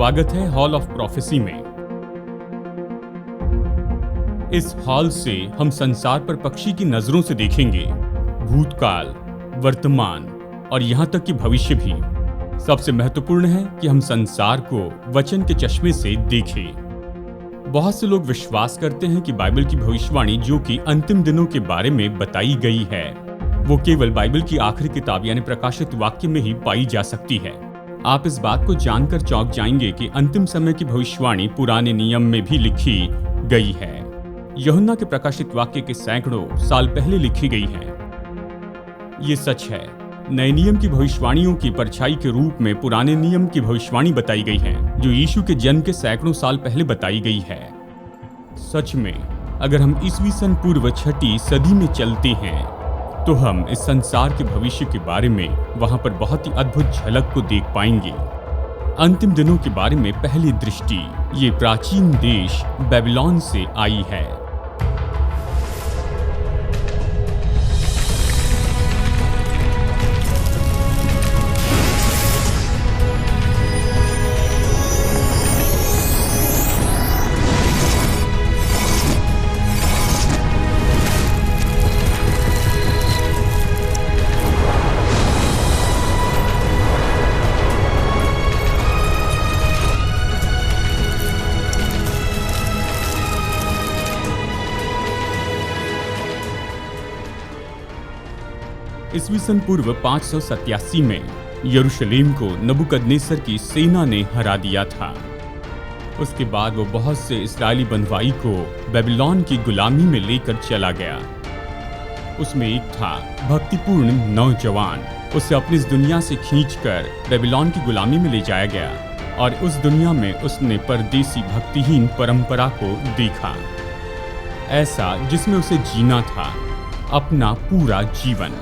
स्वागत है hall of prophecy में। इस हॉल से हम संसार पर पक्षी की नजरों से देखेंगे, भूतकाल, वर्तमान और यहाँ तक कि भविष्य भी। सबसे महत्वपूर्ण है कि हम संसार को वचन के चश्मे से देखें। बहुत से लोग विश्वास करते हैं कि बाइबल की भविष्यवाणी जो कि अंतिम दिनों के बारे में बताई गई है, वो केवल बाइबल की आखिरी किताब यानी प्रकाशित वाक्य में ही पाई जा सकती है। आप इस बात को जानकर चौंक जाएंगे कि अंतिम समय की भविष्यवाणी पुराने नियम में भी लिखी गई है। यूहन्ना के प्रकाशित वाक्य के सैकड़ों साल पहले लिखी गई है। ये सच है, नए नियम की भविष्यवाणियों की परछाई के रूप में पुराने नियम की भविष्यवाणी बताई गई है, जो यीशु के जन्म के सैकड़ों साल पहले बताई गई है। सच में, अगर हम ईस्वी सन पूर्व 6वीं सदी में चलते हैं तो हम इस संसार के भविष्य के बारे में वहां पर बहुत ही अद्भुत झलक को देख पाएंगे। अंतिम दिनों के बारे में पहली दृष्टि ये प्राचीन देश बेबीलोन से आई है। ईस्वी सन पूर्व 587 में यरूशलेम को नबूकदनेस्सर की सेना ने हरा दिया था। उसके बाद वो बहुत से इस्राएली बंधुआई को बेबीलोन की गुलामी में लेकर चला गया। उसमें एक था भक्तिपूर्ण नौजवान। उसे अपनी इस दुनिया से खींचकर बेबीलोन की गुलामी में ले जाया गया और उस दुनिया में उसने परदेसी भक्तिहीन परंपरा को देखा, ऐसा जिसमें उसे जीना था अपना पूरा जीवन।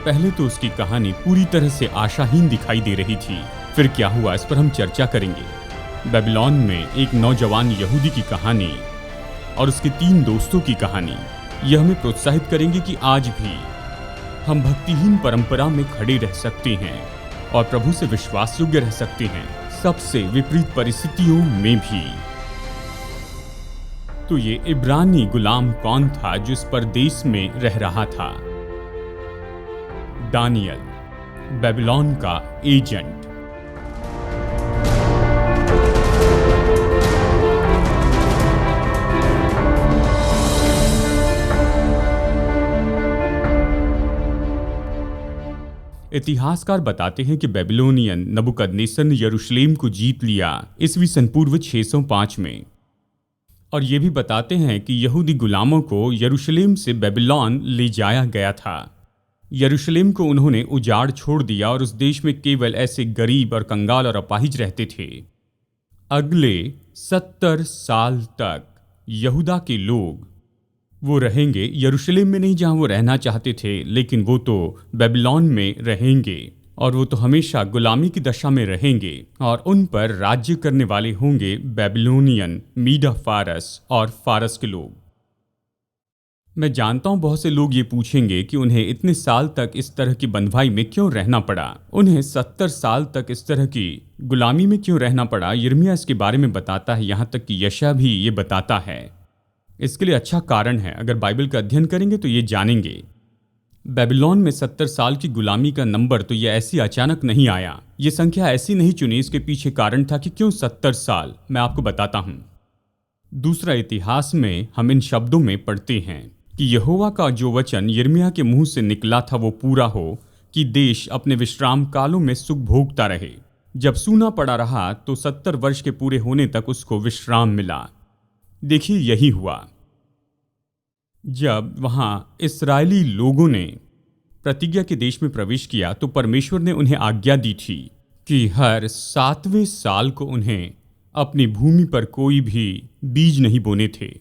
पहले तो उसकी कहानी पूरी तरह से आशाहीन दिखाई दे रही थी। फिर क्या हुआ, इस पर हम चर्चा करेंगे। बेबीलोन में एक नौजवान यहूदी की कहानी और उसके 3 दोस्तों की कहानी यह हमें प्रोत्साहित करेंगे कि आज भी हम भक्तिहीन परंपरा में खड़े रह सकते हैं और प्रभु से विश्वास योग्य रह सकते हैं, सबसे विपरीत परिस्थितियों में भी। तो ये इब्रानी गुलाम कौन था जो इस परदेश में रह रहा था? दानियल, बेबीलोन का एजेंट। इतिहासकार बताते हैं कि बेबीलोनियन नबूकदनेस्सर ने यरूशलेम को जीत लिया ईस्वी सन पूर्व 605 में। और ये भी बताते हैं कि यहूदी गुलामों को यरूशलेम से बेबीलोन ले जाया गया था। यरूशलेम को उन्होंने उजाड़ छोड़ दिया और उस देश में केवल ऐसे गरीब और कंगाल और अपाहिज रहते थे। अगले 70 साल तक यहूदा के लोग वो रहेंगे यरूशलेम में नहीं जहां वो रहना चाहते थे, लेकिन वो तो बेबीलोन में रहेंगे और वो तो हमेशा गुलामी की दशा में रहेंगे और उन पर राज्य करने वाले होंगे बेबीलोनियन, मीडा फारस और फारस के लोग। मैं जानता हूं बहुत से लोग ये पूछेंगे कि उन्हें इतने साल तक इस तरह की बंधुआई में क्यों रहना पड़ा, उन्हें 70 साल तक इस तरह की गुलामी में क्यों रहना पड़ा। यिर्मयाह इसके बारे में बताता है, यहाँ तक कि यशायाह भी ये बताता है। इसके लिए अच्छा कारण है, अगर बाइबल का अध्ययन करेंगे तो ये जानेंगे। बेबीलोन में 70 साल की गुलामी का नंबर तो ये ऐसी अचानक नहीं आया, ये संख्या ऐसी नहीं चुनी, इसके पीछे कारण था कि क्यों 70 साल। मैं आपको बताता हूं। दूसरा, इतिहास में हम इन शब्दों में पढ़ते हैं कि यहोवा का जो वचन यिर्मयाह के मुंह से निकला था वो पूरा हो कि देश अपने विश्राम कालों में सुख भोगता रहे। जब सूना पड़ा रहा तो 70 वर्ष के पूरे होने तक उसको विश्राम मिला। देखिए, यही हुआ। जब वहां इस्राएली लोगों ने प्रतिज्ञा के देश में प्रवेश किया तो परमेश्वर ने उन्हें आज्ञा दी थी कि हर 7वें साल को उन्हें अपनी भूमि पर कोई भी बीज नहीं बोने थे,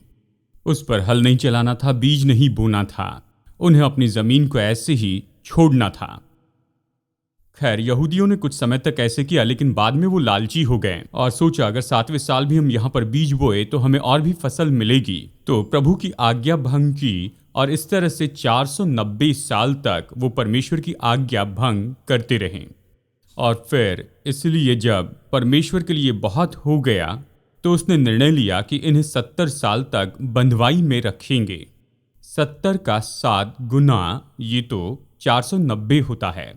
उस पर हल नहीं चलाना था, बीज नहीं बोना था, उन्हें अपनी जमीन को ऐसे ही छोड़ना था। खैर, यहूदियों ने कुछ समय तक ऐसे किया, लेकिन बाद में वो लालची हो गए और सोचा अगर 7वें साल भी हम यहाँ पर बीज बोए तो हमें और भी फसल मिलेगी। तो प्रभु की आज्ञा भंग की और इस तरह से 490 साल तक वो परमेश्वर की आज्ञा भंग करते रहे। और फिर इसलिए जब परमेश्वर के लिए बहुत हो गया तो उसने निर्णय लिया कि इन्हें 70 साल तक बंधुआई में रखेंगे। 70 का 7 गुना ये तो 490 होता है।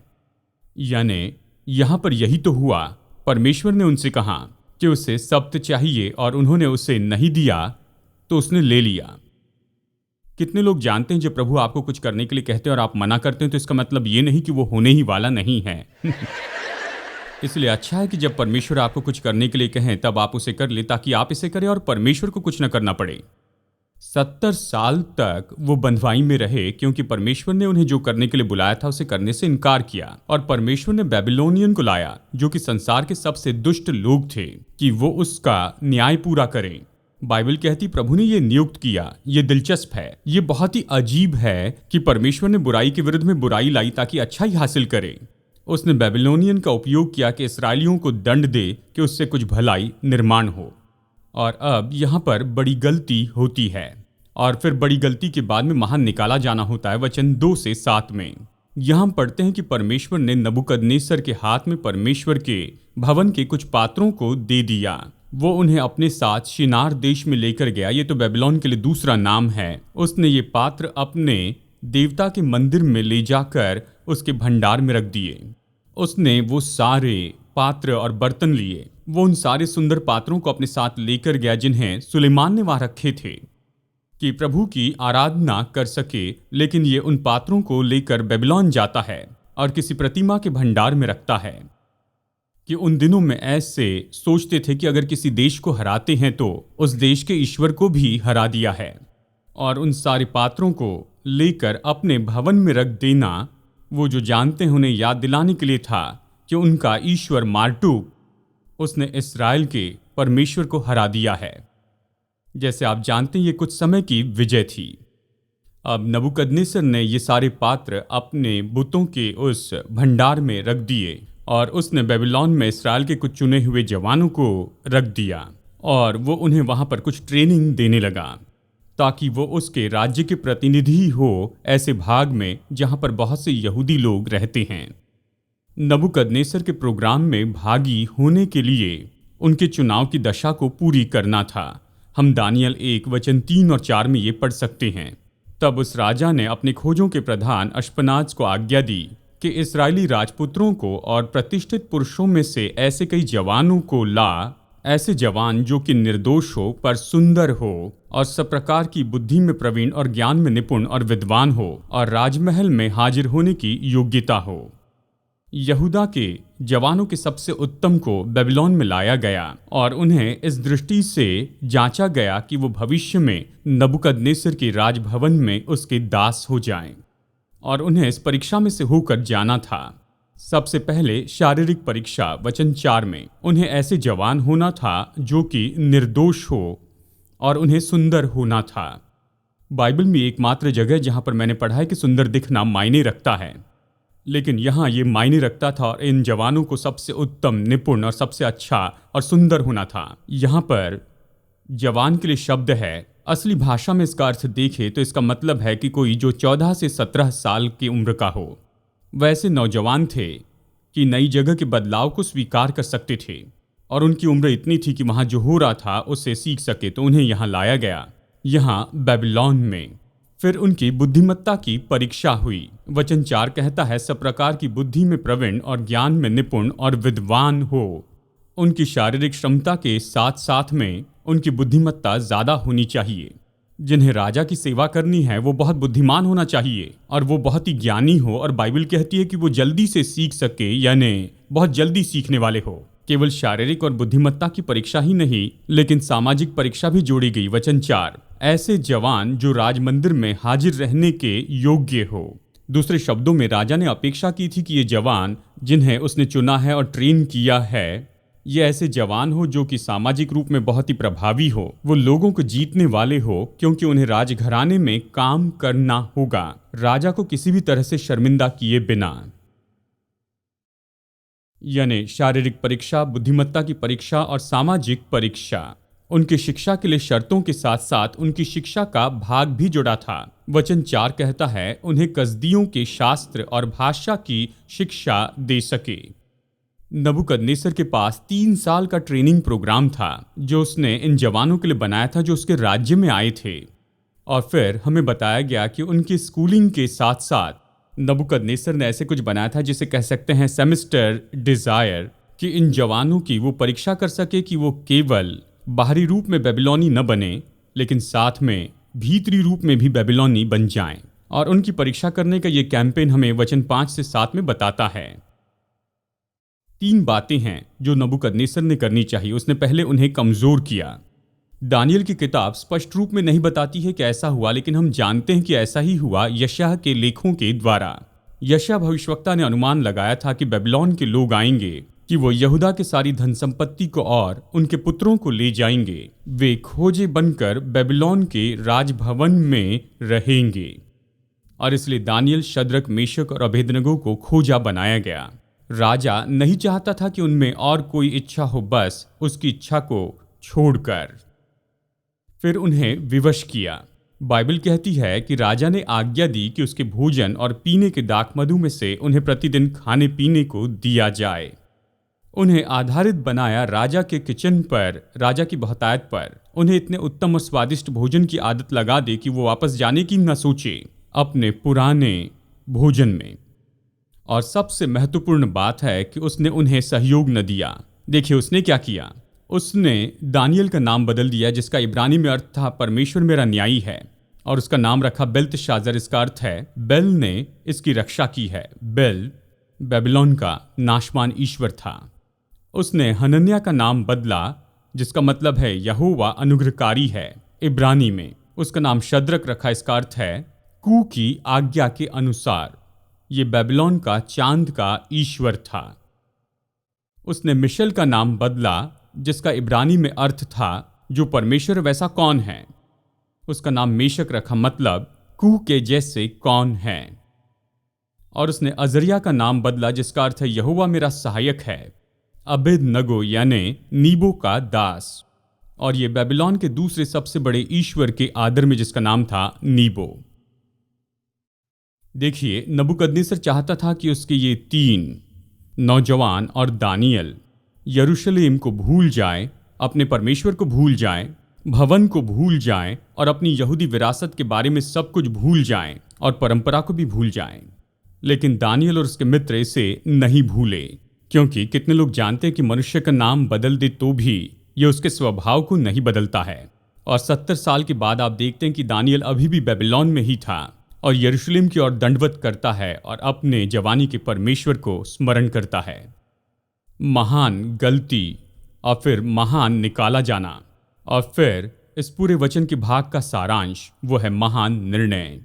यानी यहां पर यही तो हुआ। परमेश्वर ने उनसे कहा कि उसे सब्त चाहिए और उन्होंने उसे नहीं दिया तो उसने ले लिया। कितने लोग जानते हैं जब प्रभु आपको कुछ करने के लिए कहते हैं और आप मना करते हैं तो इसका मतलब ये नहीं कि वो होने ही वाला नहीं है। इसलिए अच्छा है कि जब परमेश्वर आपको कुछ करने के लिए कहें तब आप उसे कर ले, ताकि आप इसे करें और परमेश्वर को कुछ न करना पड़े। 70 साल तक वो बंधुआई में रहे क्योंकि परमेश्वर ने उन्हें जो करने के लिए बुलाया था उसे करने से इनकार किया। और परमेश्वर ने बेबीलोनियन को लाया जो कि संसार के सबसे दुष्ट लोग थे कि वो उसका न्याय पूरा करें। बाइबल कहती प्रभु ने ये नियुक्त किया। ये दिलचस्प है, ये बहुत ही अजीब है कि परमेश्वर ने बुराई के विरुद्ध में बुराई लाई ताकि अच्छाई हासिल करे। उसने बेबीलोनियन का उपयोग किया कि इस्राएलियों को दंड दे कि उससे कुछ भलाई निर्माण हो। और अब यहाँ पर बड़ी गलती होती है और फिर बड़ी गलती के बाद में महान निकाला जाना होता है। वचन 2 से 7 में यहाँ हम पढ़ते हैं कि परमेश्वर ने नबूकदनेस्सर के हाथ में परमेश्वर के भवन के कुछ पात्रों को दे दिया। वो उन्हें अपने साथ शिनार देश में लेकर गया। ये तो बेबीलोन के लिए दूसरा नाम है। उसने ये पात्र अपने देवता के मंदिर में ले जाकर उसके भंडार में रख दिए। उसने वो सारे पात्र और बर्तन लिए। वो उन सारे सुंदर पात्रों को अपने साथ लेकर गया जिन्हें सुलेमान ने वहां रखे थे कि प्रभु की आराधना कर सके। लेकिन ये उन पात्रों को लेकर बेबीलोन जाता है और किसी प्रतिमा के भंडार में रखता है कि उन दिनों में ऐसे सोचते थे कि अगर किसी देश को हराते हैं तो उस देश के ईश्वर को भी हरा दिया है। और उन सारे पात्रों को लेकर अपने भवन में रख देना वो जो जानते हैं उन्हें याद दिलाने के लिए था कि उनका ईश्वर मार्टूक उसने इस्राएल के परमेश्वर को हरा दिया है। जैसे आप जानते हैं ये कुछ समय की विजय थी। अब नबूकदनेस्सर ने ये सारे पात्र अपने बुतों के उस भंडार में रख दिए और उसने बेबीलोन में इस्राएल के कुछ चुने हुए जवानों को रख दिया और वो उन्हें वहां पर कुछ ट्रेनिंग देने लगा ताकि वो उसके राज्य के प्रतिनिधि हो ऐसे भाग में जहां पर बहुत से यहूदी लोग रहते हैं। नबूकदनेस्सर के प्रोग्राम में भागी होने के लिए उनके चुनाव की दशा को पूरी करना था। हम दानियल 1 वचन 3 और 4 में ये पढ़ सकते हैं। तब उस राजा ने अपने खोजों के प्रधान अश्पनाज को आज्ञा दी कि इस्राएली राजपुत्रों को और प्रतिष्ठित पुरुषों में से ऐसे कई जवानों को ला, ऐसे जवान जो कि निर्दोष हो पर सुंदर हो और सब प्रकार की बुद्धि में प्रवीण और ज्ञान में निपुण और विद्वान हो और राजमहल में हाजिर होने की योग्यता हो। यहूदा के जवानों के सबसे उत्तम को बेबीलोन में लाया गया और उन्हें इस दृष्टि से जांचा गया कि वो भविष्य में नबूकदनेस्सर के राजभवन में उसके दास हो जाएं। और उन्हें इस परीक्षा में से होकर जाना था। सबसे पहले शारीरिक परीक्षा वचन 4 में उन्हें ऐसे जवान होना था जो कि निर्दोष हो और उन्हें सुंदर होना था। बाइबल में एकमात्र जगह जहां पर मैंने पढ़ा है कि सुंदर दिखना मायने रखता है, लेकिन यहाँ ये मायने रखता था और इन जवानों को सबसे उत्तम, निपुण और सबसे अच्छा और सुंदर होना था। यहाँ पर जवान के लिए शब्द है असली भाषा में इसका अर्थ देखें तो इसका मतलब है कि कोई जो 14 से 17 साल की उम्र का हो। वैसे नौजवान थे कि नई जगह के बदलाव को स्वीकार कर सकते थे और उनकी उम्र इतनी थी कि वहाँ जो हो रहा था उससे सीख सके, तो उन्हें यहाँ लाया गया, यहाँ बेबीलोन में। फिर उनकी बुद्धिमत्ता की परीक्षा हुई। वचन 4 कहता है, सब प्रकार की बुद्धि में प्रवीण और ज्ञान में निपुण और विद्वान हो। उनकी शारीरिक क्षमता के साथ साथ में उनकी बुद्धिमत्ता ज्यादा होनी चाहिए। जिन्हें राजा की सेवा करनी है वो बहुत बुद्धिमान होना चाहिए और वो बहुत ही ज्ञानी हो, और बाइबल कहती है कि वो जल्दी से सीख सके, यानी बहुत जल्दी सीखने वाले हो। केवल शारीरिक और बुद्धिमत्ता की परीक्षा ही नहीं, लेकिन सामाजिक परीक्षा भी जोड़ी गई। वचन 4, ऐसे जवान जो राज मंदिर में हाजिर रहने के योग्य हो। दूसरे शब्दों में राजा ने अपेक्षा की थी कि ये जवान जिन्हें उसने चुना है और ट्रेन किया है, ये ऐसे जवान हो जो कि सामाजिक रूप में बहुत ही प्रभावी हो, वो लोगों को जीतने वाले हो, क्योंकि उन्हें राजघराने में काम करना होगा, राजा को किसी भी तरह से शर्मिंदा किए बिना। यानी शारीरिक परीक्षा, बुद्धिमत्ता की परीक्षा और सामाजिक परीक्षा। उनकी शिक्षा के लिए शर्तों के साथ साथ उनकी शिक्षा का भाग भी जुड़ा था। वचन 4 कहता है, उन्हें कसदियों के शास्त्र और भाषा की शिक्षा दे सके। नबूकदनेस्सर के पास 3 साल का ट्रेनिंग प्रोग्राम था जो उसने इन जवानों के लिए बनाया था जो उसके राज्य में आए थे। और फिर हमें बताया गया कि उनकी स्कूलिंग के साथ साथ नबूकदनेस्सर ने ऐसे कुछ बनाया था जिसे कह सकते हैं सेमेस्टर डिजायर, कि इन जवानों की वो परीक्षा कर सके कि वो केवल बाहरी रूप में बेबीलोनी न बने, लेकिन साथ में भीतरी रूप में भी बेबीलोनी बन जाएं। और उनकी परीक्षा करने का ये कैंपेन हमें वचन 5 से 7 में बताता है। 3 बातें हैं जो नबूकदनेस्सर ने करनी चाहिए। उसने पहले उन्हें कमजोर किया। दानियल की किताब स्पष्ट रूप में नहीं बताती है कि ऐसा हुआ, लेकिन हम जानते हैं कि ऐसा ही हुआ यशायाह के लेखों के द्वारा। यशायाह भविष्यवक्ता ने अनुमान लगाया था कि बेबीलोन के लोग आएंगे, कि वो यहूदा के सारी धन संपत्ति को और उनके पुत्रों को ले जाएंगे। वे खोजे बनकर बेबीलोन के राजभवन में रहेंगे। और इसलिए दानियल, शद्रक, मेशक और अबेदनगो को खोजा बनाया गया। राजा नहीं चाहता था कि उनमें और कोई इच्छा हो, बस उसकी इच्छा को छोड़कर। फिर उन्हें विवश किया। बाइबल कहती है कि राजा ने आज्ञा दी कि उसके भोजन और पीने के दाखमधु में से उन्हें प्रतिदिन खाने पीने को दिया जाए। उन्हें आधारित बनाया राजा के किचन पर, राजा की बहुतायत पर। उन्हें इतने उत्तम और स्वादिष्ट भोजन की आदत लगा दे कि वो वापस जाने की न सोचे अपने पुराने भोजन में। और सबसे महत्वपूर्ण बात है कि उसने उन्हें सहयोग न दिया। देखिए उसने क्या किया। उसने दानियल का नाम बदल दिया, जिसका इब्रानी में अर्थ था परमेश्वर मेरा न्यायी है, और उसका नाम रखा बेल्तशाजर। इसका अर्थ है बेल ने इसकी रक्षा की है। बेल बेबीलोन का नाशवान ईश्वर था। उसने हनन्याह का नाम बदला, जिसका मतलब है यहोवा अनुग्रहकारी है। इब्रानी में उसका नाम शद्रक रखा। इसका अर्थ है कू की आज्ञा के अनुसार। ये बेबीलोन का चांद का ईश्वर था। उसने मिशेल का नाम बदला, जिसका इब्रानी में अर्थ था जो परमेश्वर वैसा कौन है। उसका नाम मेशक रखा, मतलब कू के जैसे कौन है। और उसने अजरिया का नाम बदला, जिसका अर्थ है यहोवा मेरा सहायक है। अबेदनगो यानी नीबो का दास। और ये बेबीलोन के दूसरे सबसे बड़े ईश्वर के आदर में, जिसका नाम था नीबो। देखिए नबूकदनेस्सर चाहता था कि उसके ये 3 नौजवान और दानियल यरूशलेम को भूल जाएं, अपने परमेश्वर को भूल जाएं, भवन को भूल जाएं और अपनी यहूदी विरासत के बारे में सब कुछ भूल जाएं और परंपरा को भी भूल जाएं। लेकिन दानियल और उसके मित्र इसे नहीं भूले, क्योंकि कितने लोग जानते हैं कि मनुष्य का नाम बदल दे तो भी ये उसके स्वभाव को नहीं बदलता है। और 70 साल के बाद आप देखते हैं कि दानियल अभी भी बेबीलोन में ही था और यरूशलेम की ओर दंडवत करता है और अपने जवानी के परमेश्वर को स्मरण करता है। महान गलती और फिर महान निकाला जाना, और फिर इस पूरे वचन के भाग का सारांश वो है महान निर्णय।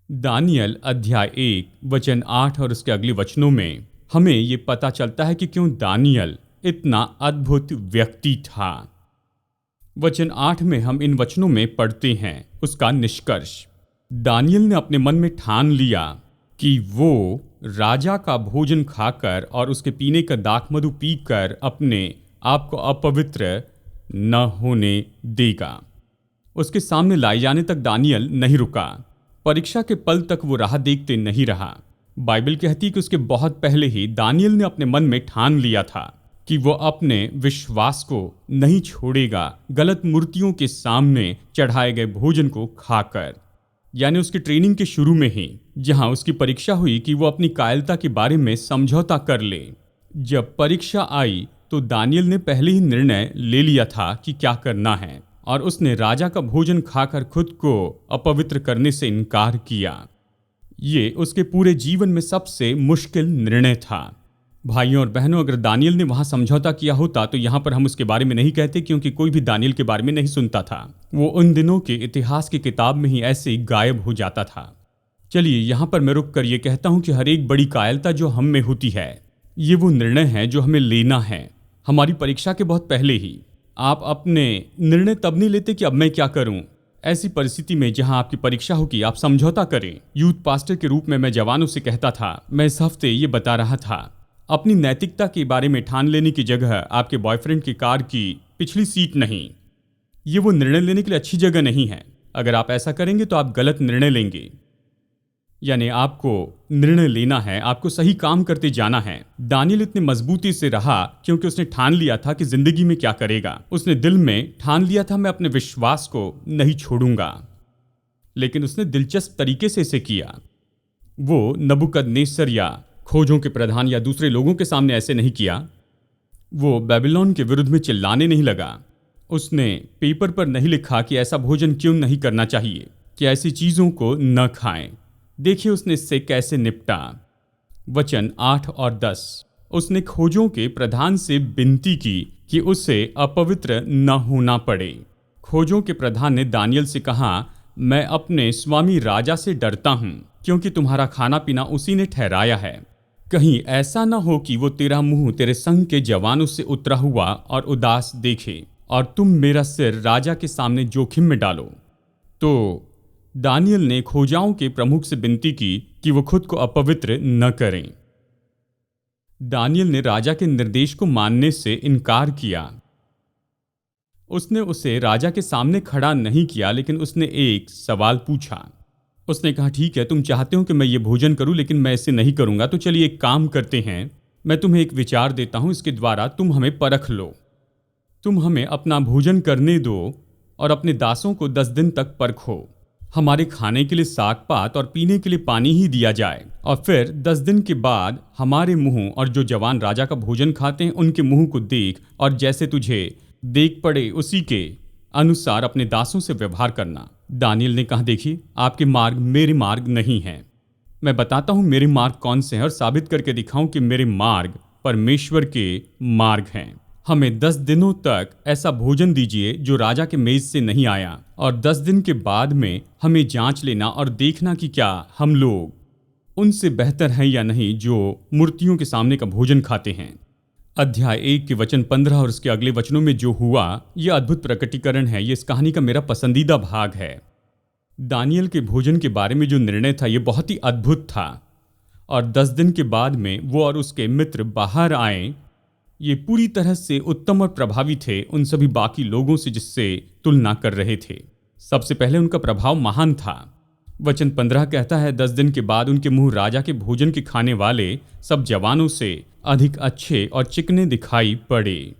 दानियल अध्याय 1 वचन 8 और उसके अगले वचनों में हमें ये पता चलता है कि क्यों दानियल इतना अद्भुत व्यक्ति था। वचन 8 में हम इन वचनों में पढ़ते हैं उसका निष्कर्ष। दानियल ने अपने मन में ठान लिया कि वो राजा का भोजन खाकर और उसके पीने का दाखमधु पीकर अपने आप को अपवित्र न होने देगा। उसके सामने लाए जाने तक दानियल नहीं रुका। परीक्षा के पल तक वो राह देखते नहीं रहा। बाइबल कहती है कि उसके बहुत पहले ही दानियल ने अपने मन में ठान लिया था कि वो अपने विश्वास को नहीं छोड़ेगा गलत मूर्तियों के सामने चढ़ाए गए भोजन को खाकर। यानी उसकी ट्रेनिंग के शुरू में ही जहां उसकी परीक्षा हुई कि वो अपनी कायरता के बारे में समझौता कर ले। जब परीक्षा आई तो दानियल ने पहले ही निर्णय ले लिया था कि क्या करना है, और उसने राजा का भोजन खाकर खुद को अपवित्र करने से इनकार किया। ये उसके पूरे जीवन में सबसे मुश्किल निर्णय था। भाइयों और बहनों, अगर दानियल ने वहां समझौता किया होता तो यहां पर हम उसके बारे में नहीं कहते, क्योंकि कोई भी दानियल के बारे में नहीं सुनता था। वो उन दिनों के इतिहास की किताब में ही ऐसे ही गायब हो जाता था। चलिए यहां पर मैं रुक कर ये कहता हूं कि हर एक बड़ी कायरता जो हम में होती है, ये वो निर्णय है जो हमें लेना है हमारी परीक्षा के बहुत पहले ही। आप अपने निर्णय तब नहीं लेते कि अब मैं क्या करूं। ऐसी परिस्थिति में जहां आपकी परीक्षा हो कि आप समझौता करें। यूथ पास्टर के रूप में मैं जवानों से कहता था, मैं इस हफ्ते ये बता रहा था, अपनी नैतिकता के बारे में ठान लेने की जगह आपके बॉयफ्रेंड की कार की पिछली सीट नहीं, ये वो निर्णय लेने के लिए अच्छी जगह नहीं है। अगर आप ऐसा करेंगे तो आप गलत निर्णय लेंगे। यानी आपको निर्णय लेना है, आपको सही काम करते जाना है। दानियल इतनी मजबूती से रहा क्योंकि उसने ठान लिया था कि जिंदगी में क्या करेगा। उसने दिल में ठान लिया था, मैं अपने विश्वास को नहीं छोड़ूंगा। लेकिन उसने दिलचस्प तरीके से इसे किया। वो नबूकदनेस्सर या खोजों के प्रधान या दूसरे लोगों के सामने ऐसे नहीं किया। वो बेबीलोन के विरुद्ध में चिल्लाने नहीं लगा। उसने पेपर पर नहीं लिखा कि ऐसा भोजन क्यों नहीं करना चाहिए, कि ऐसी चीजों को न खाएं। देखिए उसने इससे कैसे निपटा। वचन 8 और 10, उसने खोजों के प्रधान से विनती की कि उसे अपवित्र न होना पड़े। खोजों के प्रधान ने दानियल से कहा, मैं अपने स्वामी राजा से डरता हूं, क्योंकि तुम्हारा खाना पीना उसी ने ठहराया है। कहीं ऐसा न हो कि वो तेरा मुंह तेरे संग के जवानों से उतरा हुआ और उदास देखे, और तुम मेरा सिर राजा के सामने जोखिम में डालो। तो दानियल ने खोजाओं के प्रमुख से विनती की कि वो खुद को अपवित्र न करें। दानियल ने राजा के निर्देश को मानने से इनकार किया। उसने उसे राजा के सामने खड़ा नहीं किया, लेकिन उसने एक सवाल पूछा। उसने कहा, ठीक है, तुम चाहते हो कि मैं ये भोजन करूं, लेकिन मैं इसे नहीं करूंगा। तो चलिए एक काम करते हैं, मैं तुम्हें एक विचार देता हूं, इसके द्वारा तुम हमें परख लो। तुम हमें अपना भोजन करने दो और अपने दासों को 10 दिन तक परखो। हमारे खाने के लिए साग पात और पीने के लिए पानी ही दिया जाए, और फिर 10 दिन के बाद हमारे मुंह और जो जवान राजा का भोजन खाते हैं उनके मुंह को देख, और जैसे तुझे देख पड़े उसी के अनुसार अपने दासों से व्यवहार करना। दानियल ने कहा, देखिए आपके मार्ग मेरे मार्ग नहीं हैं। मैं बताता हूं मेरे मार्ग कौन से हैं और साबित करके दिखाऊं कि मेरे मार्ग परमेश्वर के मार्ग हैं। हमें 10 दिनों तक ऐसा भोजन दीजिए जो राजा के मेज से नहीं आया, और 10 दिन के बाद में हमें जांच लेना और देखना कि क्या हम लोग उनसे बेहतर हैं या नहीं जो मूर्तियों के सामने का भोजन खाते हैं। अध्याय 1 के वचन 15 और उसके अगले वचनों में जो हुआ, यह अद्भुत प्रकटीकरण है। ये इस कहानी का मेरा पसंदीदा भाग है। दानियल के भोजन के बारे में जो निर्णय था, ये बहुत ही अद्भुत था। और 10 दिन के बाद में वो और उसके मित्र बाहर आए। ये पूरी तरह से उत्तम और प्रभावी थे उन सभी बाकी लोगों से जिससे तुलना कर रहे थे। सबसे पहले उनका प्रभाव महान था। वचन 15 कहता है, 10 दिन के बाद उनके मुंह राजा के भोजन के खाने वाले सब जवानों से अधिक अच्छे और चिकने दिखाई पड़े।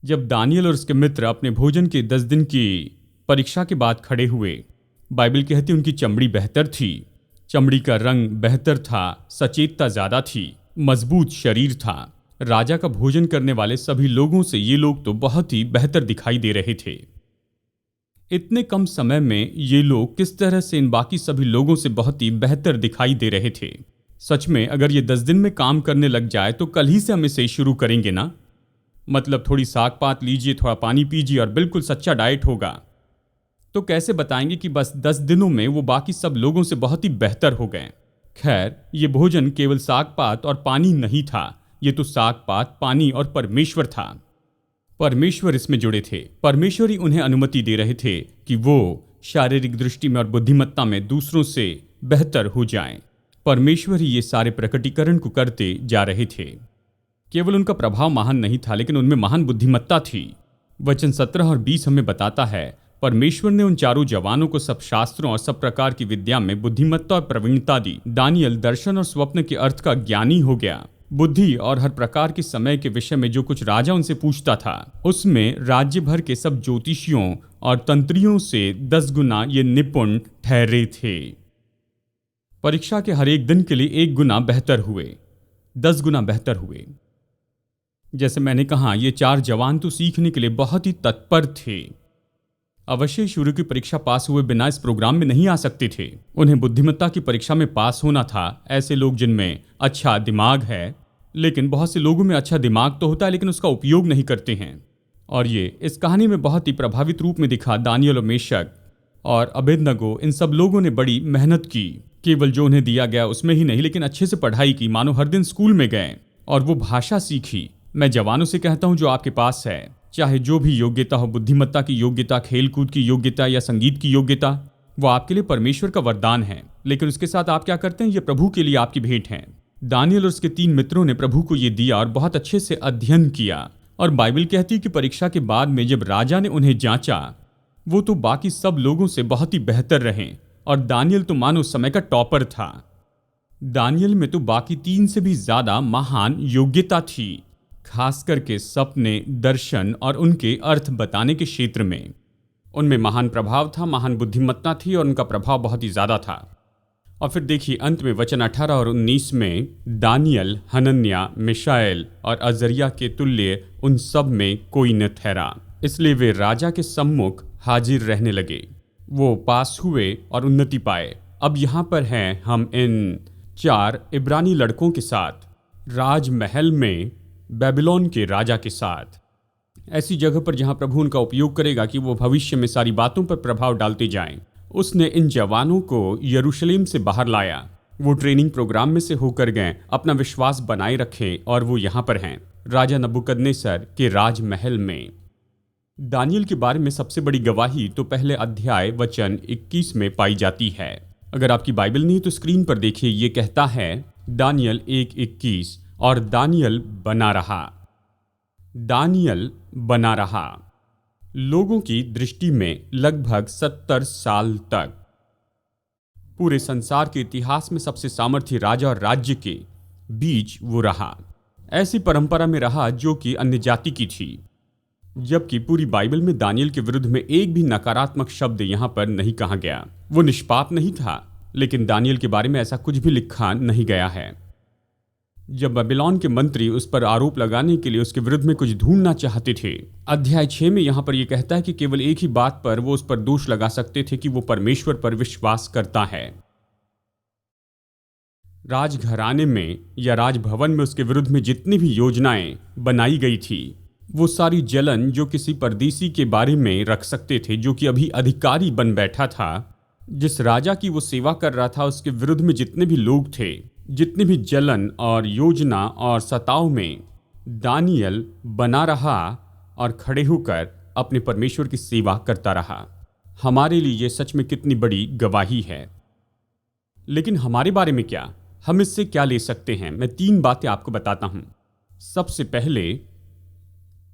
जब दानियल और उसके मित्र अपने भोजन के 10 दिन की परीक्षा के बाद खड़े हुए, बाइबल कहती उनकी चमड़ी बेहतर थी। चमड़ी का रंग बेहतर था, सचेतता ज्यादा थी, मजबूत शरीर था। राजा का भोजन करने वाले सभी लोगों से ये लोग तो बहुत ही बेहतर दिखाई दे रहे थे। इतने कम समय में ये लोग किस तरह से इन बाकी सभी लोगों से बहुत ही बेहतर दिखाई दे रहे थे। सच में अगर ये 10 दिन में काम करने लग जाए तो कल ही से हम इसे शुरू करेंगे ना। मतलब थोड़ी साग पात लीजिए, थोड़ा पानी पीजिए और बिल्कुल सच्चा डाइट होगा। तो कैसे बताएंगे कि बस 10 दिनों में वो बाकी सब लोगों से बहुत ही बेहतर हो गए। खैर, ये भोजन केवल साग पात और पानी नहीं था, ये तो साग पात, पानी और परमेश्वर था। परमेश्वर इसमें जुड़े थे। परमेश्वर ही उन्हें अनुमति दे रहे थे कि वो शारीरिक दृष्टि में और बुद्धिमत्ता में दूसरों से बेहतर हो जाएं। परमेश्वर ही ये सारे प्रकटीकरण को करते जा रहे थे। केवल उनका प्रभाव महान नहीं था, लेकिन उनमें महान बुद्धिमत्ता थी। वचन 17 और 20 हमें बताता है, परमेश्वर ने उन चारों जवानों को सब शास्त्रों और सब प्रकार की विद्या में बुद्धिमत्ता और प्रवीणता दी। दानियल दर्शन और स्वप्न के अर्थ का ज्ञानी हो गया। बुद्धि और हर प्रकार के समय के विषय में जो कुछ राजा उनसे पूछता था, उसमें राज्य भर के सब ज्योतिषियों और तंत्रियों से 10 गुना ये निपुण ठहरे थे। परीक्षा के हर एक दिन के लिए 1 गुना बेहतर हुए, 10 गुना बेहतर हुए। जैसे मैंने कहा, ये 4 जवान तो सीखने के लिए बहुत ही तत्पर थे। अवश्य शुरू की परीक्षा पास हुए बिना इस प्रोग्राम में नहीं आ सकते थे। उन्हें बुद्धिमत्ता की परीक्षा में पास होना था। ऐसे लोग जिनमें अच्छा दिमाग है, लेकिन बहुत से लोगों में अच्छा दिमाग तो होता है लेकिन उसका उपयोग नहीं करते हैं। और ये इस कहानी में बहुत ही प्रभावित रूप में दिखा। दानियल और मेशक और अबेदनगो, इन सब लोगों ने बड़ी मेहनत की। केवल जो उन्हें दिया गया उसमें ही नहीं, लेकिन अच्छे से पढ़ाई की, मानो हर दिन स्कूल में गए और वो भाषा सीखी। मैं जवानों से कहता हूं, जो आपके पास है, चाहे जो भी योग्यता हो, बुद्धिमत्ता की योग्यता, खेलकूद की योग्यता या संगीत की योग्यता, वो आपके लिए परमेश्वर का वरदान है। लेकिन उसके साथ आप क्या करते हैं? ये प्रभु के लिए आपकी भेंट है। दानियल और उसके 3 मित्रों ने प्रभु को ये दिया और बहुत अच्छे से अध्ययन किया। और बाइबल कहती है कि परीक्षा के बाद में जब राजा ने उन्हें जांचा, वो तो बाकी सब लोगों से बहुत ही बेहतर रहे। और दानियल तो मानो उस समय का टॉपर था। दानियल में तो बाकी 3 से भी ज्यादा महान योग्यता थी, खास करके सपने, दर्शन और उनके अर्थ बताने के क्षेत्र में। उनमें महान प्रभाव था, महान बुद्धिमत्ता थी और उनका प्रभाव बहुत ही ज्यादा था। और फिर देखिए अंत में वचन 18 और 19 में, दानियल, हनन्या, मिशाएल और अजरिया के तुल्य उन सब में कोई न ठहरा, इसलिए वे राजा के सम्मुख हाजिर रहने लगे। वो पास हुए और उन्नति पाए। अब यहाँ पर हैं हम इन 4 इब्रानी लड़कों के साथ, राजमहल में बेबीलोन के राजा के साथ, ऐसी जगह पर जहां प्रभु उनका उपयोग करेगा कि वो भविष्य में सारी बातों पर प्रभाव डालते जाएं। उसने इन जवानों को यरूशलेम से बाहर लाया। वो ट्रेनिंग प्रोग्राम में से होकर गए, अपना विश्वास बनाए रखें, और वो यहाँ पर हैं राजा नबूकदनेस्सर के राजमहल में। दानियल के बारे में सबसे बड़ी गवाही तो पहले अध्याय वचन 21 में पाई जाती है। अगर आपकी बाइबल नहीं तो स्क्रीन पर देखिए, ये कहता है दानियल 1:21, और दानियल बना रहा। दानियल बना रहा लोगों की दृष्टि में लगभग 70 साल तक। पूरे संसार के इतिहास में सबसे सामर्थ्य राजा और राज्य के बीच वो रहा। ऐसी परंपरा में रहा जो कि अन्य जाति की थी, जबकि पूरी बाइबल में दानियल के विरुद्ध में एक भी नकारात्मक शब्द यहां पर नहीं कहा गया। वो निष्पाप नहीं था, लेकिन दानियल के बारे में ऐसा कुछ भी लिखा नहीं गया है। जब बेबीलोन के मंत्री उस पर आरोप लगाने के लिए उसके विरुद्ध में कुछ ढूंढना चाहते थे, अध्याय 6 में यहां पर यह कहता है कि केवल एक ही बात पर वो उस पर दोष लगा सकते थे कि वो परमेश्वर पर विश्वास करता है। राजघराने में या राजभवन में उसके विरुद्ध में जितनी भी योजनाएं बनाई गई थी, वो सारी जलन जो किसी परदेसी के बारे में रख सकते थे, जो कि अभी अधिकारी बन बैठा था, जिस राजा की वो सेवा कर रहा था, उसके विरुद्ध में जितने भी लोग थे, जितनी भी जलन और योजना और सताव में दानियल बना रहा और खड़े होकर अपने परमेश्वर की सेवा करता रहा। हमारे लिए ये सच में कितनी बड़ी गवाही है। लेकिन हमारे बारे में क्या, हम इससे क्या ले सकते हैं? मैं 3 बातें आपको बताता हूं। सबसे पहले,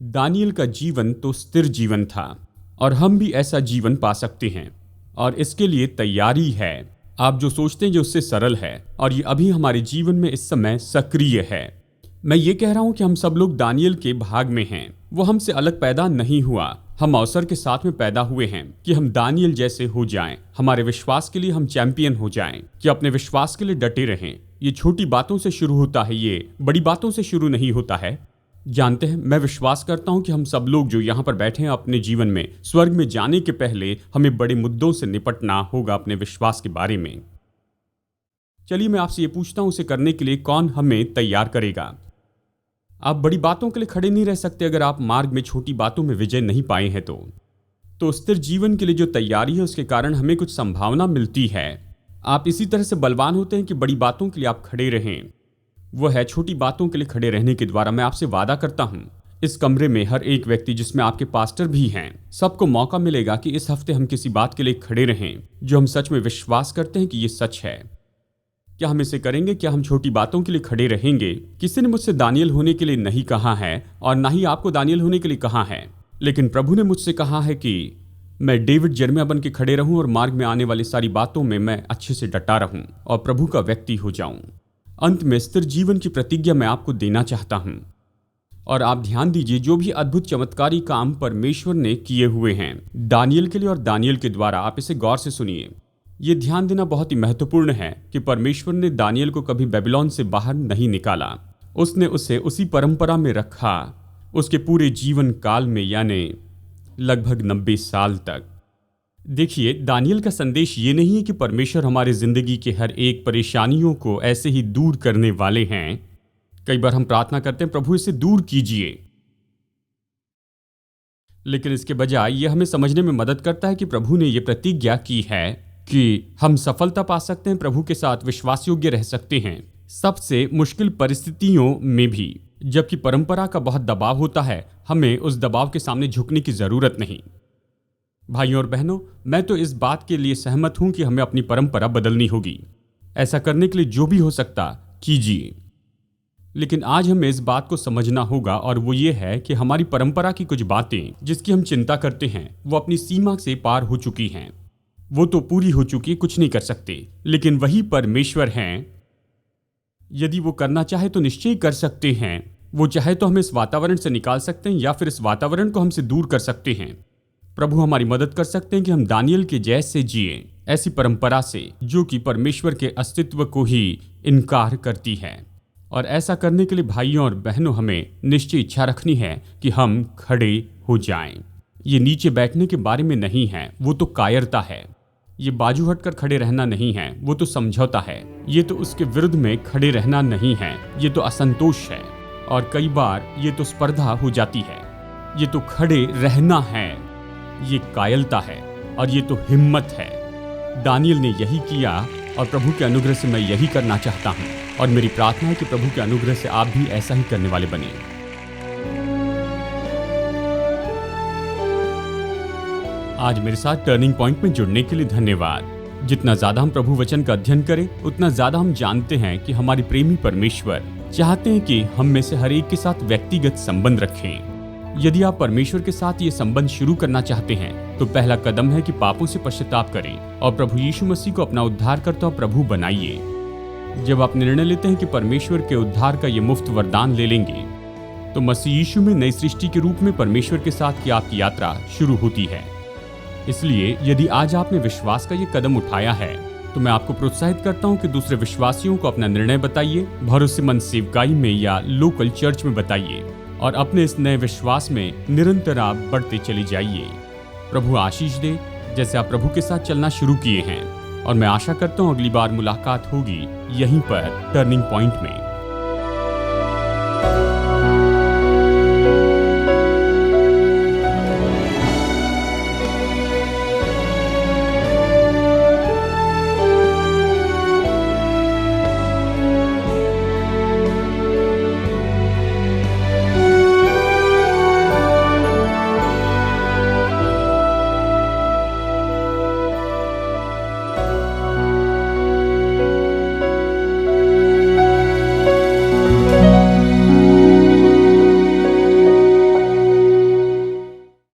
दानियल का जीवन तो स्थिर जीवन था और हम भी ऐसा जीवन पा सकते हैं, और इसके लिए तैयारी है। आप जो सोचते हैं जो उससे सरल है, और ये अभी हमारे जीवन में इस समय सक्रिय है। मैं ये कह रहा हूं कि हम सब लोग दानियल के भाग में हैं। वो हमसे अलग पैदा नहीं हुआ, हम अवसर के साथ में पैदा हुए हैं कि हम दानियल जैसे हो जाएं। हमारे विश्वास के लिए हम चैंपियन हो जाएं, कि अपने विश्वास के लिए डटे रहें। ये छोटी बातों से शुरू होता है, ये बड़ी बातों से शुरू नहीं होता है। जानते हैं, मैं विश्वास करता हूं कि हम सब लोग जो यहाँ पर बैठे हैं, अपने जीवन में स्वर्ग में जाने के पहले हमें बड़े मुद्दों से निपटना होगा अपने विश्वास के बारे में। चलिए मैं आपसे ये पूछता हूं, उसे करने के लिए कौन हमें तैयार करेगा? आप बड़ी बातों के लिए खड़े नहीं रह सकते अगर आप मार्ग में छोटी बातों में विजय नहीं पाए हैं। तो स्थिर जीवन के लिए जो तैयारी है, उसके कारण हमें कुछ संभावना मिलती है। आप इसी तरह से बलवान होते हैं कि बड़ी बातों के लिए आप खड़े रहें। वो है छोटी बातों के लिए खड़े रहने के द्वारा। मैं आपसे वादा करता हूं, इस कमरे में हर एक व्यक्ति, जिसमें आपके पास्टर भी हैं, सबको मौका मिलेगा कि इस हफ्ते हम किसी बात के लिए खड़े रहें जो हम सच में विश्वास करते हैं कि ये सच है। क्या हम इसे करेंगे? क्या हम छोटी बातों के लिए खड़े रहेंगे? किसी ने मुझसे दानियल होने के लिए नहीं कहा है और ना ही आपको दानियल होने के लिए कहा है, लेकिन प्रभु ने मुझसे कहा है कि मैं डेविड जर्मिया बन के खड़े रहूं और मार्ग में आने वाली सारी बातों में मैं अच्छे से डटा रहूं और प्रभु का व्यक्ति हो जाऊं। अंत में स्थिर जीवन की प्रतिज्ञा मैं आपको देना चाहता हूं। और आप ध्यान दीजिए, जो भी अद्भुत चमत्कारी काम परमेश्वर ने किए हुए हैं दानियल के लिए और दानियल के द्वारा, आप इसे गौर से सुनिए। ये ध्यान देना बहुत ही महत्वपूर्ण है कि परमेश्वर ने दानियल को कभी बेबीलोन से बाहर नहीं निकाला। उसने उसे उसी परंपरा में रखा उसके पूरे जीवन काल में, यानी लगभग 90 साल तक। देखिए, दानियल का संदेश ये नहीं है कि परमेश्वर हमारी जिंदगी के हर एक परेशानियों को ऐसे ही दूर करने वाले हैं। कई बार हम प्रार्थना करते हैं, प्रभु इसे दूर कीजिए, लेकिन इसके बजाय यह हमें समझने में मदद करता है कि प्रभु ने यह प्रतिज्ञा की है कि हम सफलता पा सकते हैं, प्रभु के साथ विश्वास योग्य रह सकते हैं सबसे मुश्किल परिस्थितियों में भी। जबकि परंपरा का बहुत दबाव होता है, हमें उस दबाव के सामने झुकने की जरूरत नहीं। भाइयों और बहनों, मैं तो इस बात के लिए सहमत हूं कि हमें अपनी परंपरा बदलनी होगी। ऐसा करने के लिए जो भी हो सकता कीजिए, लेकिन आज हमें इस बात को समझना होगा, और वो ये है कि हमारी परंपरा की कुछ बातें जिसकी हम चिंता करते हैं वो अपनी सीमा से पार हो चुकी हैं। वो तो पूरी हो चुकी, कुछ नहीं कर सकते। लेकिन वही परमेश्वर हैं, यदि वो करना चाहे तो निश्चय कर सकते हैं। वो चाहे तो हमें इस वातावरण से निकाल सकते हैं या फिर इस वातावरण को हमसे दूर कर सकते हैं। प्रभु हमारी मदद कर सकते हैं कि हम दानियल के जैसे जिए, ऐसी परंपरा से जो कि परमेश्वर के अस्तित्व को ही इनकार करती है। और ऐसा करने के लिए भाइयों और बहनों, हमें निश्चय इच्छा रखनी है कि हम खड़े हो जाएं। ये नीचे बैठने के बारे में नहीं है, वो तो कायरता है। ये बाजू हटकर खड़े रहना नहीं है, वो तो समझौता है। ये तो उसके विरुद्ध में खड़े रहना नहीं है, ये तो असंतोष है। और कई बार ये तो स्पर्धा हो जाती है। ये तो खड़े रहना है, ये कायरता है, और ये तो हिम्मत है। दानियल ने यही किया और प्रभु के अनुग्रह से मैं यही करना चाहता हूँ। और मेरी प्रार्थना है कि प्रभु के अनुग्रह से आप भी ऐसा ही करने वाले बने। आज मेरे साथ टर्निंग पॉइंट में जुड़ने के लिए धन्यवाद। जितना ज्यादा हम प्रभु वचन का अध्ययन करें, उतना ज्यादा हम जानते हैं कि हमारे प्रेमी परमेश्वर चाहते हैं कि हम में से हर एक के साथ व्यक्तिगत संबंध रखें। यदि आप परमेश्वर के साथ ये संबंध शुरू करना चाहते हैं तो पहला कदम है कि पापों से पश्चाताप करें और प्रभु यीशु मसीह को अपना उद्धारकर्ता और प्रभु बनाइए। जब आप निर्णय लेते हैं कि परमेश्वर के उद्धार का ये मुफ्त वरदान ले लेंगे, तो मसीह यीशु में नई सृष्टि के रूप में परमेश्वर के साथ की आपकी यात्रा शुरू होती है। इसलिए यदि आज आपने विश्वास का ये कदम उठाया है, तो मैं आपको प्रोत्साहित करता हूँ कि दूसरे विश्वासियों को अपना निर्णय बताइए, भरोसेमंद सेवकाई में या लोकल चर्च में बताइए, और अपने इस नए विश्वास में निरंतर आप बढ़ते चले जाइए। प्रभु आशीष दे जैसे आप प्रभु के साथ चलना शुरू किए हैं। और मैं आशा करता हूँ अगली बार मुलाकात होगी यहीं पर टर्निंग पॉइंट में।